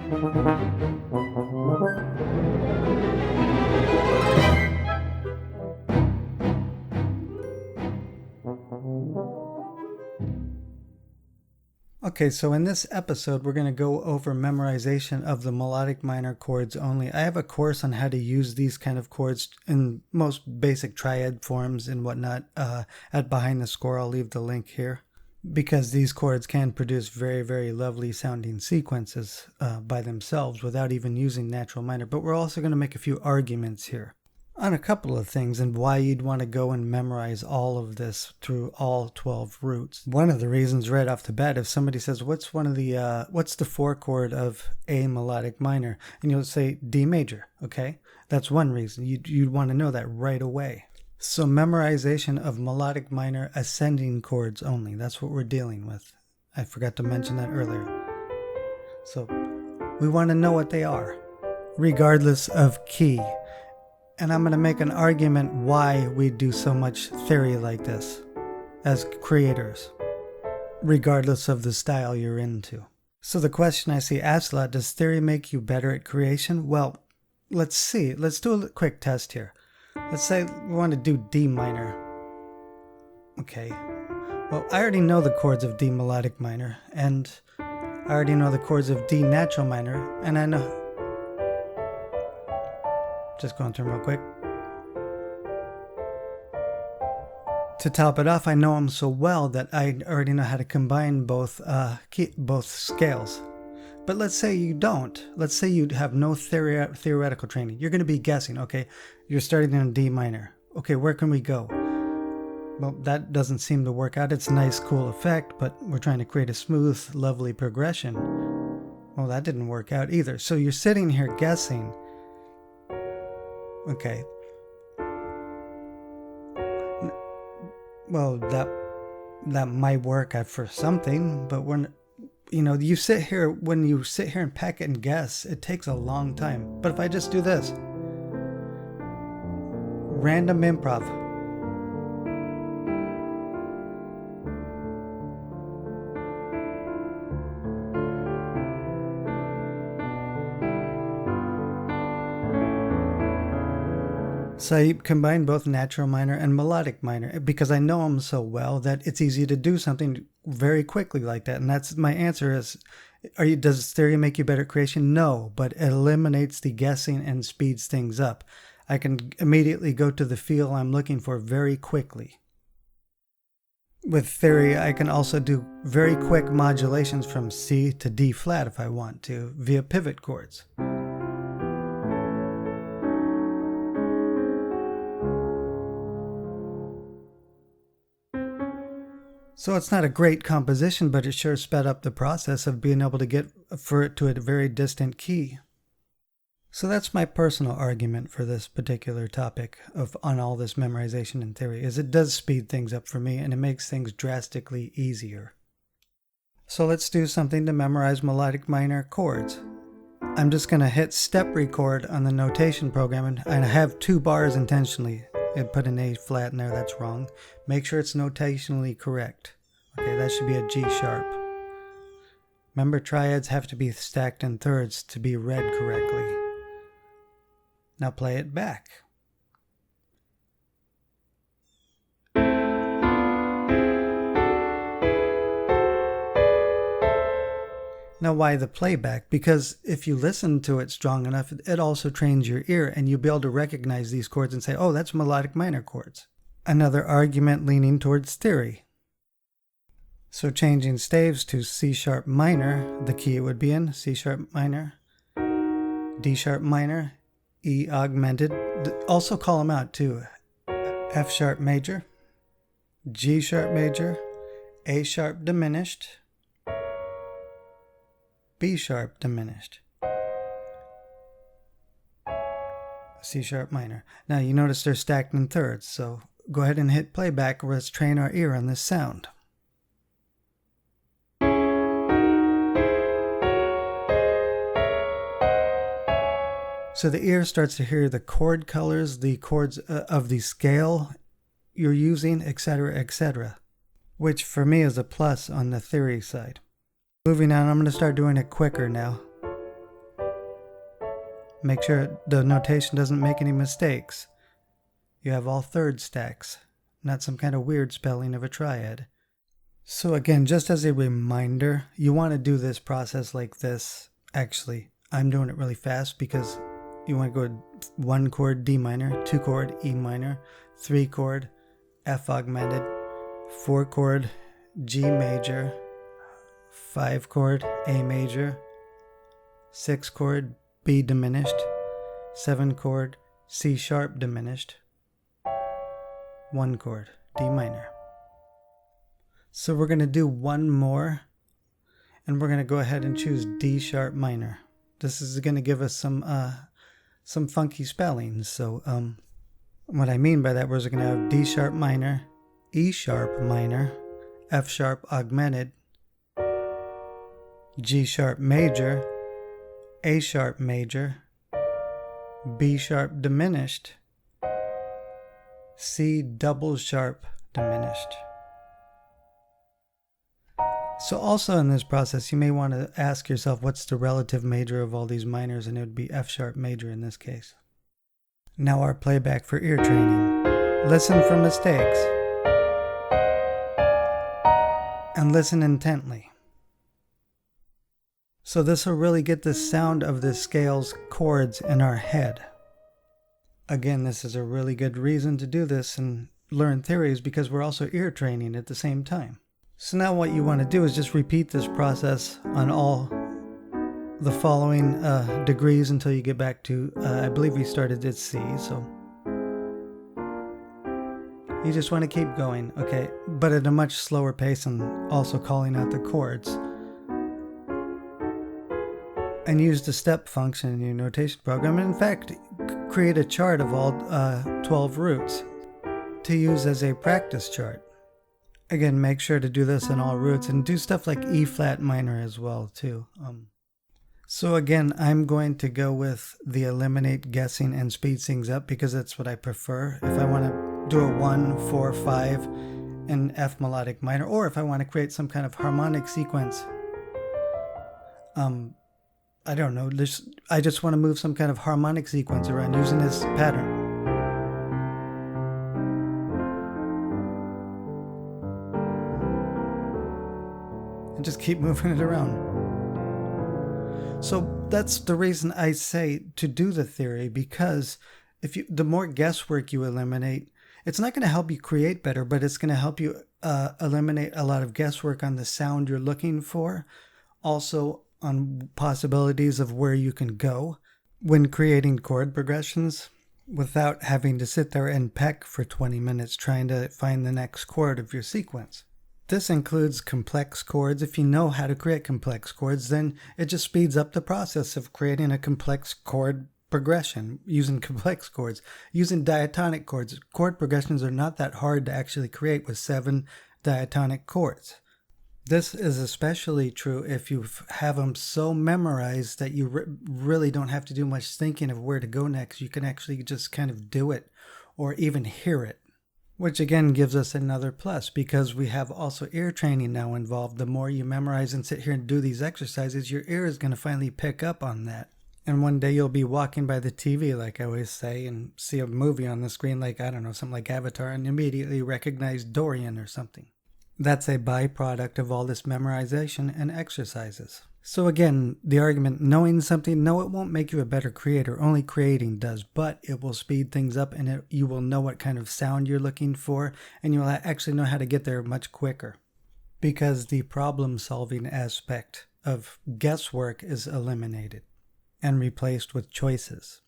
Okay, so in this episode, we're going to go over memorization of the melodic minor chords only. I have a course on how to use these kind of chords in most basic triad forms and whatnot at Behind the Score. I'll leave the link here because these chords can produce very, very lovely sounding sequences by themselves without even using natural minor. But we're also going to make a few arguments here on a couple of things and why you'd want to go and memorize all of this through all 12 roots. One of the reasons right off the bat, if somebody says, what's the 4 chord of A melodic minor? And you'll say D major, okay? That's one reason. You'd want to know that right away. So memorization of melodic minor ascending chords only. That's what we're dealing with. I forgot to mention that earlier. So we want to know what they are, regardless of key. And I'm going to make an argument why we do so much theory like this as creators, regardless of the style you're into. So the question I see asked a lot, does theory make you better at creation? Well, let's see. Let's do a quick test here. Let's say we want to do D minor. Okay. Well, I already know the chords of D melodic minor, and I already know the chords of D natural minor, and I know... Just going through them real quick. To top it off, I know them so well that I already know how to combine both scales. But let's say you don't. Let's say you have no theoretical training. You're going to be guessing, okay, you're starting in D minor. Okay, where can we go? Well, that doesn't seem to work out. It's a nice, cool effect, but we're trying to create a smooth, lovely progression. Well, that didn't work out either. So you're sitting here guessing. Okay. Well, that might work out for something, but when when you sit here and peck and guess, it takes a long time. But if I just do this, random improv. So I combine both natural minor and melodic minor because I know them so well that it's easy to do something very quickly like that. And that's my answer is, does theory make you better at creation? No, but it eliminates the guessing and speeds things up. I can immediately go to the feel I'm looking for very quickly. With theory, I can also do very quick modulations from C to D flat if I want to via pivot chords. So it's not a great composition, but it sure sped up the process of being able to get for it to a very distant key. So that's my personal argument for this particular topic on all this memorization and theory, is it does speed things up for me and it makes things drastically easier. So let's do something to memorize melodic minor chords. I'm just going to hit step record on the notation program, and I have 2 bars intentionally. I put an A flat in there, that's wrong. Make sure it's notationally correct. Okay, that should be a G sharp. Remember, triads have to be stacked in thirds to be read correctly. Now play it back. Now why the playback? Because if you listen to it strong enough, it also trains your ear and you'll be able to recognize these chords and say, oh, that's melodic minor chords. Another argument leaning towards theory. So changing staves to C sharp minor, the key it would be in, C sharp minor, D sharp minor, E augmented. Also call them out too. F sharp major, G sharp major, A sharp diminished, B sharp diminished, C sharp minor. Now you notice they're stacked in thirds, so go ahead and hit playback. Let's train our ear on this sound. So the ear starts to hear the chord colors, the chords of the scale you're using, etc., etc., which for me is a plus on the theory side. Moving on, I'm going to start doing it quicker now. Make sure the notation doesn't make any mistakes. You have all third stacks, not some kind of weird spelling of a triad. So again, just as a reminder, you want to do this process like this. Actually, I'm doing it really fast because you want to go 1 chord D minor, 2 chord E minor, 3 chord F augmented, 4 chord G major, 5 chord A major, 6 chord B diminished, 7 chord C sharp diminished, 1 chord D minor. So we're going to do one more, and we're going to go ahead and choose D sharp minor. This is going to give us some funky spellings. So what I mean by that, we're going to have D sharp minor, E sharp minor, F sharp augmented, G sharp major, A sharp major, B sharp diminished, C double sharp diminished. So also in this process, you may want to ask yourself what's the relative major of all these minors, and it would be F sharp major in this case. Now our playback for ear training. Listen for mistakes and listen intently. So this will really get the sound of the scale's chords in our head. Again, this is a really good reason to do this and learn theories because we're also ear training at the same time. So now what you want to do is just repeat this process on all the following degrees until you get back to, I believe we started at C, so you just want to keep going, okay, but at a much slower pace and also calling out the chords. And use the step function in your notation program, and in fact, create a chart of all 12 roots to use as a practice chart. Again, make sure to do this in all roots and do stuff like E flat minor as well too. So again, I'm going to go with the eliminate guessing and speed things up because that's what I prefer. If I want to do a 1, 4, 5 in F melodic minor, or if I want to create some kind of harmonic sequence, I don't know, I just want to move some kind of harmonic sequence around using this pattern. And just keep moving it around. So that's the reason I say to do the theory, because the more guesswork you eliminate, it's not going to help you create better, but it's going to help you eliminate a lot of guesswork on the sound you're looking for. Also on possibilities of where you can go when creating chord progressions without having to sit there and peck for 20 minutes trying to find the next chord of your sequence. This includes complex chords. If you know how to create complex chords, then it just speeds up the process of creating a complex chord progression using complex chords. Using diatonic chords, chord progressions are not that hard to actually create with 7 diatonic chords. This is especially true if you have them so memorized that you really don't have to do much thinking of where to go next. You can actually just kind of do it or even hear it, which again gives us another plus because we have also ear training now involved. The more you memorize and sit here and do these exercises, your ear is going to finally pick up on that. And one day you'll be walking by the TV, like I always say, and see a movie on the screen like, I don't know, something like Avatar, and immediately recognize Dorian or something. That's a byproduct of all this memorization and exercises. So again, the argument, knowing something, no, it won't make you a better creator. Only creating does, but it will speed things up and you will know what kind of sound you're looking for, and you'll actually know how to get there much quicker because the problem-solving aspect of guesswork is eliminated and replaced with choices.